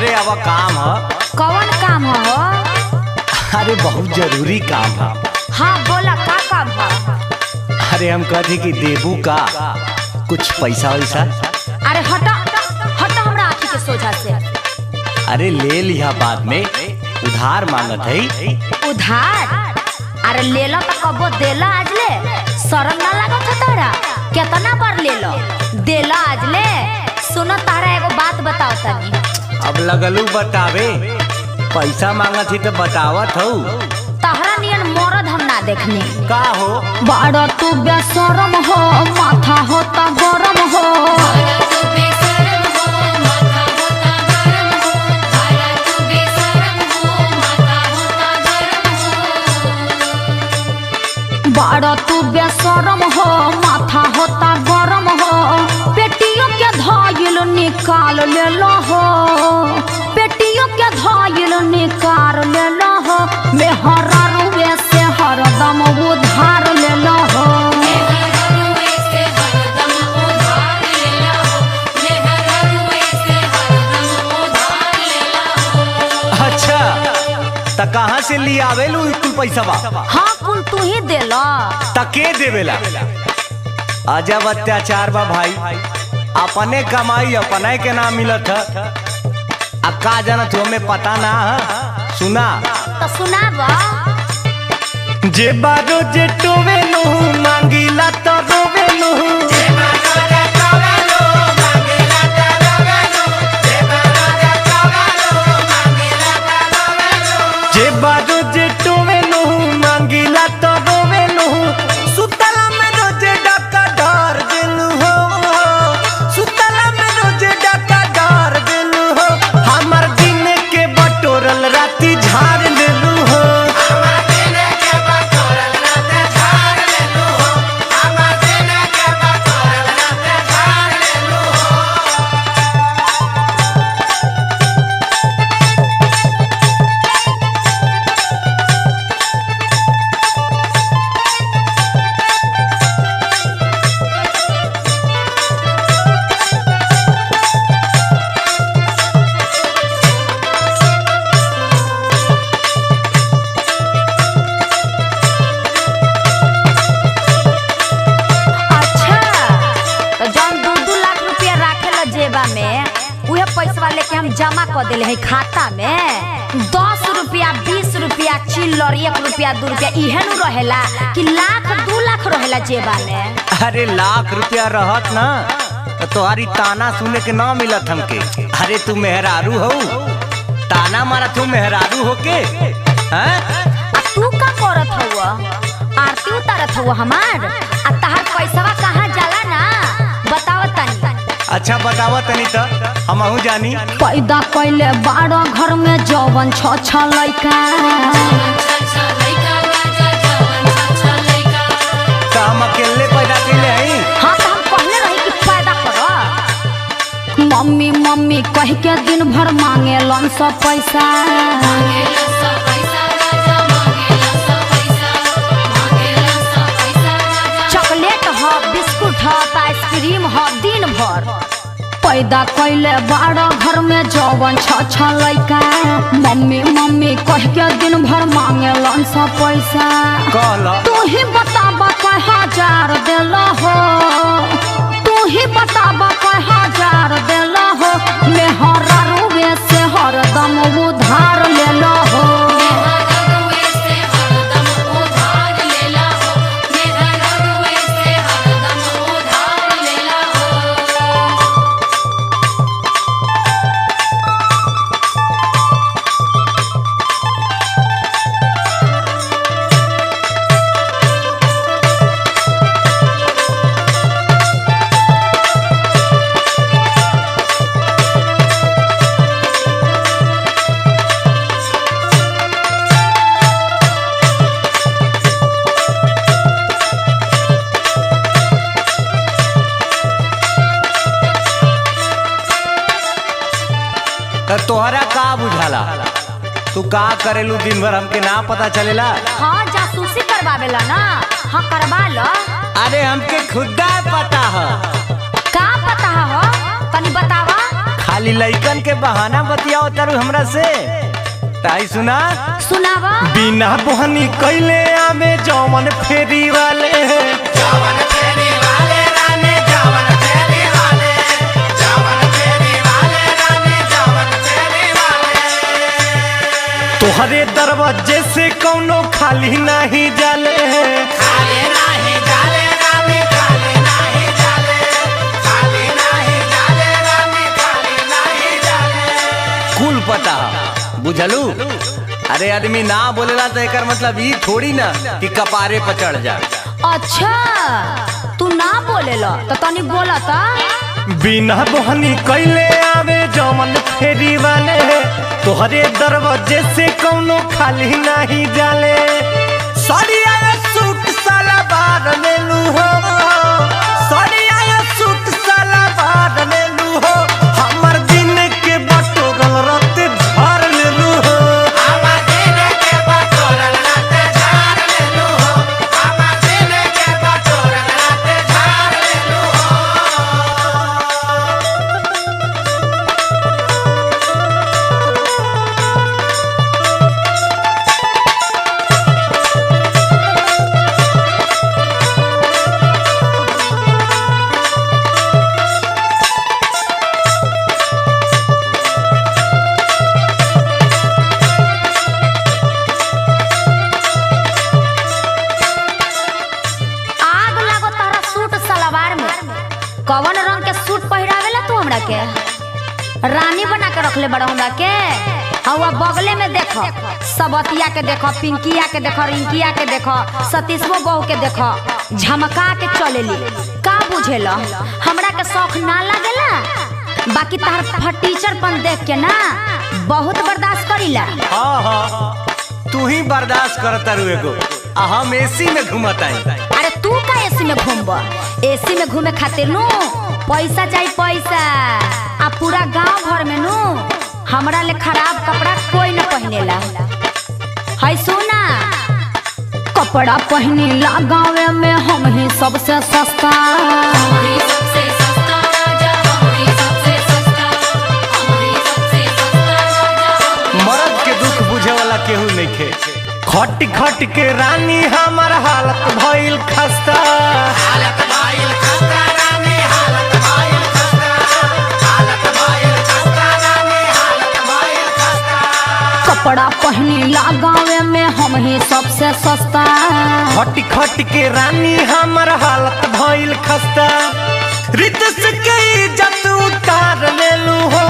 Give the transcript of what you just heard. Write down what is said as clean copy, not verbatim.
घरे अब काम है। कौन काम हो? अरे बहुत जरूरी काम है। हाँ बोला, का काम है? अरे हम कहते कि देबू का कुछ पैसा वैसा। अरे हटा हटा हमरा आँखी के सोझा से। अरे ले लिया बाद में, उधार मांगत है। उधार? अरे ले लो तो कबो देला आज ले, शर्म ना लागत है तारा? कितना बार ले लो, देला आज ले। सुनो तारा एगो बात बताओ तनी। अब लगलू बतावे, पैसा मांगत ही तो बतावत हो। तहरा नियन मरद हम ना देखने। का हो? बड़ा तू बेशरम हो, माथा होता गरम हो। बड़ा तू बेशरम हो, माथा होता गरम हो। पेटियों के धाइल निकाल ले लो हो, पेटियों के धाइल निकाल ले लो हो। मेहरा रुए से हरदम उधार ले लो हो। अच्छा त कहाँ से ले आवेलू कुल पैसा बा? हाँ कुल तू ही दे लो। तके देवेला? अजब अत्याचार बा भाई। अपने कमाई अपने के नाम मिलत है। का जानत हो, हमें पता ना है। सुना तो सुनावा। जे बारो जे टोवे नो मांगीला तो रोवे नो। जे बारो जे टोवे नो मांगीला तो रोवे नो। सुतला में रोजे डाका डार दिलू हो, सुतला में रोजे डाका डार दिलू हो। हमर दिन के बटोरल राती झाड़ लेलू हो। पैसा लेके हम जमा कर दिले है खाता में। 10 रुपया 20 रुपया चिल्लर, 1 रुपया 2 रुपया इहे नु रहेला कि लाख 2 लाख रहेला जेबा में। अरे लाख रुपया रहत ना तो तुम्हारी ताना सुने के ना मिलत हमके। अरे तू मेहरारू हो, ताना मारा तू मेहरारू हो के। तू का करत हुआ? आरती उतारत हुआ हमार। आ तहार पैसावा कहाँ जाला ना बताव तनी। अच्छा बतावा तनी तो हमहू जानी। पैदा कैले 12 घर में जवन 6 लइका। तो हम अकेले पैदा कैले हई? हाँ तो हम पहले रही कि पैदा करो। मम्मी मम्मी कह के दिन भर मांगे लन सब पैसा। चॉकलेट हो, बिस्कुट हो, आइसक्रीम हो दिन भर। पैदा कैले 12 घर में जवन 6 लइका। मम्मी मम्मी कह के दिन भर मांगे लन सब पैसा। तू ही बताबा कई हजार देला हो, तू ही बताबा कई हजार देला हो। मेहरा रुए से हरदम उधार लेला हो। तोहरा का बुझाला? तू का करेलू दिन भर हमके ना पता चलेला? हाँ जासूसी करवावेला ना। हाँ करवा लो। अरे हमके खुदा पता है। का पता हो? तनी बतावा। खाली लइकन के बहाना बतियाओ तारू हमरा से। ताई सुना सुनावा। बिना बोहनी कैले आमे जवन फेरी वाले जवन फेरी वाले रानी जवन फेरी वाले जवन फेरी वाले रानी जवन फेरी वाले तोहरे दरवाजे से कौनो खाली नहीं जाले खाली नहीं जाले रानी खाली नहीं जाले खाली नहीं जाले रानी खाली नहीं जाले कुल पता बुझलू। अरे आदमी ना बोलेला तो एकर मतलब ई थोड़ी ना कि कपारे पर चढ़ जा। अच्छा तू ना बोलेला तो तनी बोला ता। बिना बोहनी कैले आवे जवन फेरी वाले तोहरे दरवाजे से कौनो खाली नहीं जाले सड़िया सूट साला बार लेलू हो सड़िया सूट साला बार लेलू हो हमर दिन के बटोरल रते भर लेलू हो हमर दिन के बटोरल रते झाड़ लेलू हो हमर दिन के बटोरल रते झाड़ लेलू हो। आग लागो तारा सूट सलवार में। कवन रंग के सूट पहिरावेला तू हमरा के? रानी बना के रखले बड़ा हमरा के। हवा बगले में देखो सबतिया के देखो पिंकिया के देखो रिंकिया के देखो सतीशवो बहू के देखो झमका के चलेली। का बुझेला हमरा के शौक ना लागेला बाकी तार फटीचरपन देख के ना बहुत बर्दाश्त करीला। हाँ हाँ तू ही बर्दाश्त करता रुए को हम एसी में घुमताई। अरे तू का एसी में घूमब? एसी में घूमे खातिर नु पैसा चाहिए पैसा। आ पूरा गांव भर में नु हमरा ले खराब कपड़ा कोई न पहनेला। है सुना कपड़ा पहनीला गाँव में हम ही सबसे सस्ता मर्द के दुख बुझे वाला केहू नहीं खे खट खट के रानी हमर हालत भइल खस्ता हालत भइल खस्ता रानी हालत भइल खस्ता हालत भइल खस्ता रानी हालत भइल खस्ता कपड़ा पहनीला गाँव में हम ही सबसे सस्ता खट खट के रानी हमर हालत भइल खस्ता रितस के इज्जत उतार लेलू हो